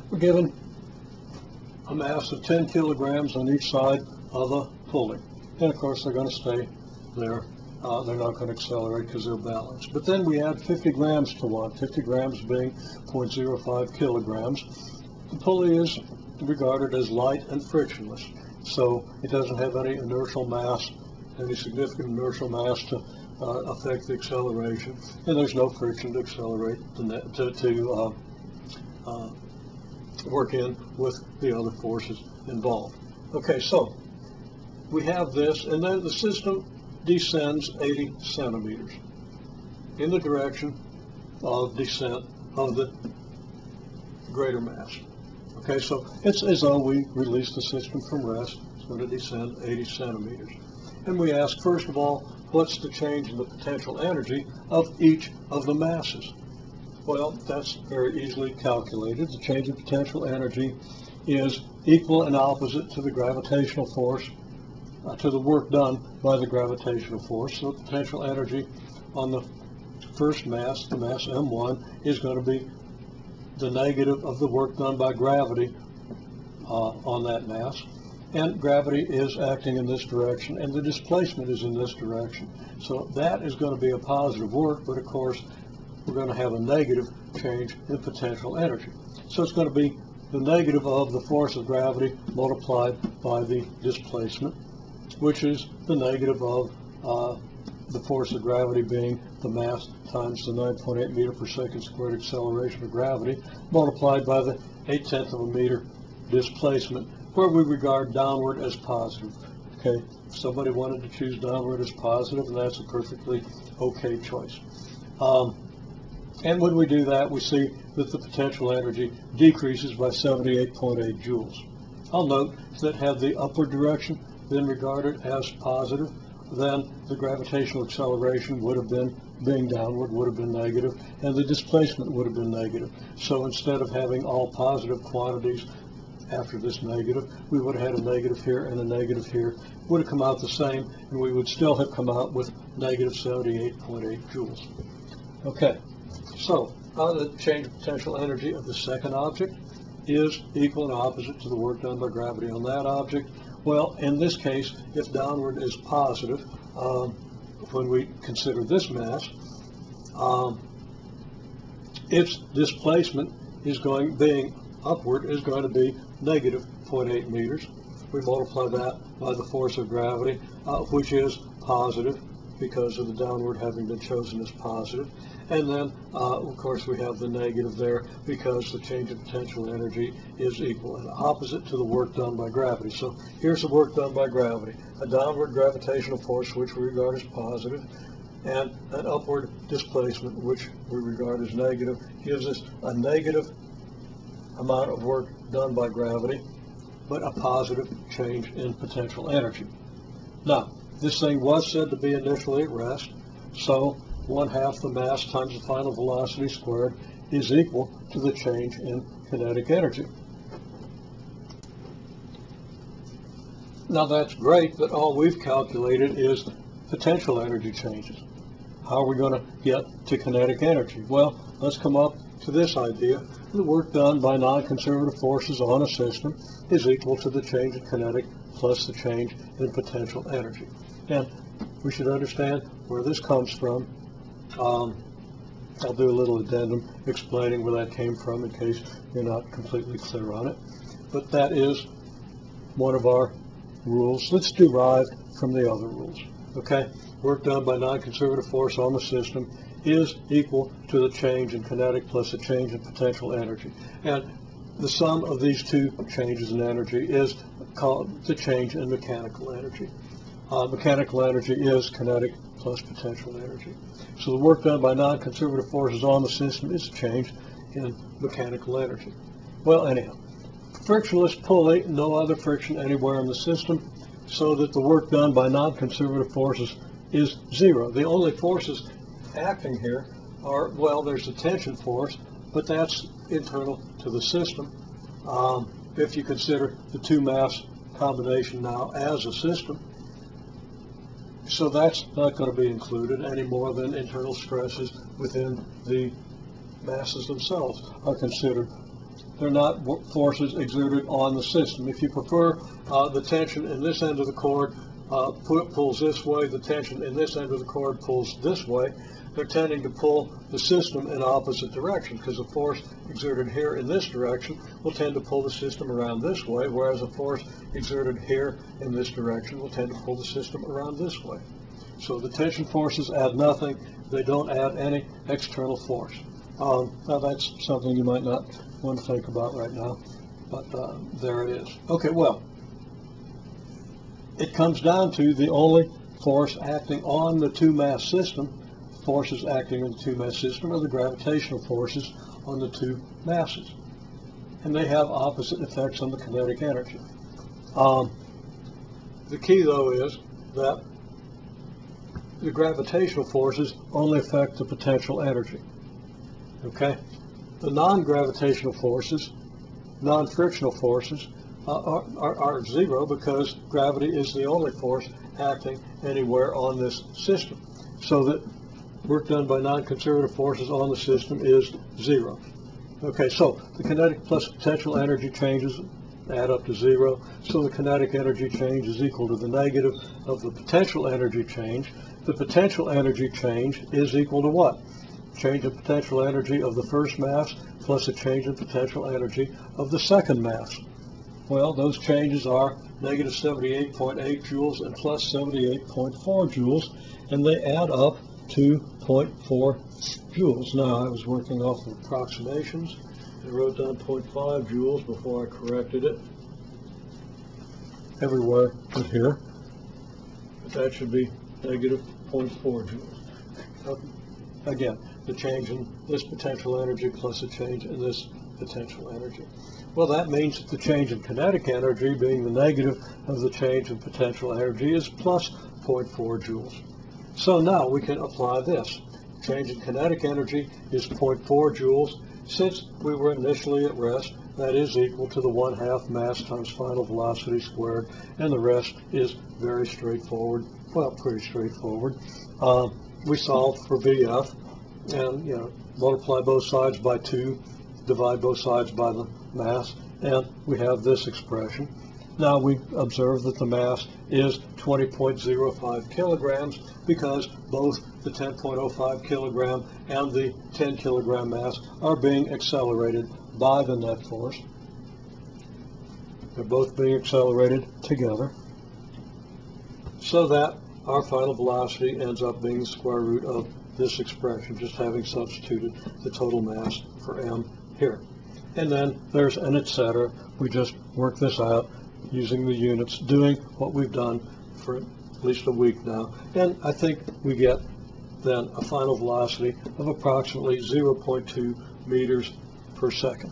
We're given a mass of 10 kilograms on each side of a pulley. And of course they're going to stay there. They're not going to accelerate because they're balanced. But then we add 50 grams to one, 50 grams being 0.05 kilograms. The pulley is regarded as light and frictionless. So it doesn't have any inertial mass, any significant inertial mass to affect the acceleration, and there's no friction to accelerate to work in with the other forces involved. Okay, so we have this, and then the system descends 80 centimeters in the direction of descent of the greater mass. Okay, so it's as though we release the system from rest. It's going to descend 80 centimeters. And we ask, first of all, what's the change in the potential energy of each of the masses? Well, that's very easily calculated. The change in potential energy is equal and opposite to the gravitational force, to the work done by the gravitational force. So the potential energy on the first mass, the mass M1, is going to be the negative of the work done by gravity on that mass. And gravity is acting in this direction, and the displacement is in this direction. So that is going to be a positive work, but of course we're going to have a negative change in potential energy. So it's going to be the negative of the force of gravity multiplied by the displacement, which is the negative of the force of gravity being the mass times the 9.8 meter per second squared acceleration of gravity multiplied by the 0.8 of a meter displacement, where we regard downward as positive. Okay, if somebody wanted to choose downward as positive, and that's a perfectly okay choice. And when we do that, we see that the potential energy decreases by 78.8 joules. I'll note that had the upward direction been regarded as positive, then the gravitational acceleration would have been, being downward, would have been negative, and the displacement would have been negative. So instead of having all positive quantities after this negative, we would have had a negative here and a negative here. Would have come out the same, and we would still have come out with negative 78.8 joules. Okay, so the change of potential energy of the second object is equal and opposite to the work done by gravity on that object. Well, in this case, if downward is positive, when we consider this mass, its displacement is being upward is going to be negative 0.8 meters. We multiply that by the force of gravity, which is positive because of the downward having been chosen as positive. And then, of course, we have the negative there because the change in potential energy is equal and opposite to the work done by gravity. So here's the work done by gravity. A downward gravitational force, which we regard as positive, and an upward displacement, which we regard as negative, gives us a negative amount of work done by gravity, but a positive change in potential energy. Now, this thing was said to be initially at rest, so 1/2 the mass times the final velocity squared is equal to the change in kinetic energy. Now that's great, but all we've calculated is potential energy changes. How are we going to get to kinetic energy? Well, let's come up to this idea. The work done by non-conservative forces on a system is equal to the change in kinetic plus the change in potential energy. And we should understand where this comes from. I'll do a little addendum explaining where that came from in case you're not completely clear on it. But that is one of our rules that's derived from the other rules. Okay? Work done by non-conservative force on the system is equal to the change in kinetic plus the change in potential energy. And the sum of these two changes in energy is called the change in mechanical energy. Mechanical energy is kinetic plus potential energy. So the work done by non-conservative forces on the system is a change in mechanical energy. Well, anyhow, frictionless pulley, no other friction anywhere in the system, so that the work done by non-conservative forces is zero. The only forces acting here are, well, there's a tension force, but that's internal to the system. If you consider the two mass combination now as a system, so that's not going to be included any more than internal stresses within the masses themselves are considered they're not forces exerted on the system. If you prefer, the tension in this end of the cord pulls this way, the tension in this end of the cord pulls this way. They're tending to pull the system in opposite direction, because a force exerted here in this direction will tend to pull the system around this way, whereas a force exerted here in this direction will tend to pull the system around this way. So the tension forces add nothing. They don't add any external force. Now that's something you might not want to think about right now, but there it is. Okay, well, it comes down to the only force acting on the two-mass system. Forces acting on the two-mass system are the gravitational forces on the two masses, and they have opposite effects on the kinetic energy. The key, though, is that the gravitational forces only affect the potential energy. Okay? The non-gravitational forces, non-frictional forces, are zero, because gravity is the only force acting anywhere on this system. So that work done by non-conservative forces on the system is zero. Okay, so the kinetic plus potential energy changes add up to zero, so the kinetic energy change is equal to the negative of the potential energy change. The potential energy change is equal to what? Change in potential energy of the first mass plus a change in potential energy of the second mass. Well, those changes are negative 78.8 joules and plus 78.4 joules, and they add up to 0.4 joules. Now, I was working off of approximations and wrote down 0.5 joules before I corrected it everywhere but here. But that should be negative 0.4 joules. Again, the change in this potential energy plus a change in this potential energy. Well, that means that the change in kinetic energy, being the negative of the change in potential energy, is plus 0.4 joules. So now we can apply this. Change in kinetic energy is 0.4 joules. Since we were initially at rest, that is equal to the 1/2 mass times final velocity squared, and the rest is very straightforward. Well, pretty straightforward. We solve for VF, and multiply both sides by 2, divide both sides by the mass, and we have this expression. Now we observe that the mass is 20.05 kilograms, because both the 10.05 kilogram and the 10 kilogram mass are being accelerated by the net force. They're both being accelerated together, so that our final velocity ends up being the square root of this expression, just having substituted the total mass for m here. And then there's an etc. We just work this out using the units, doing what we've done for at least a week now, and I think we get then a final velocity of approximately 0.2 meters per second.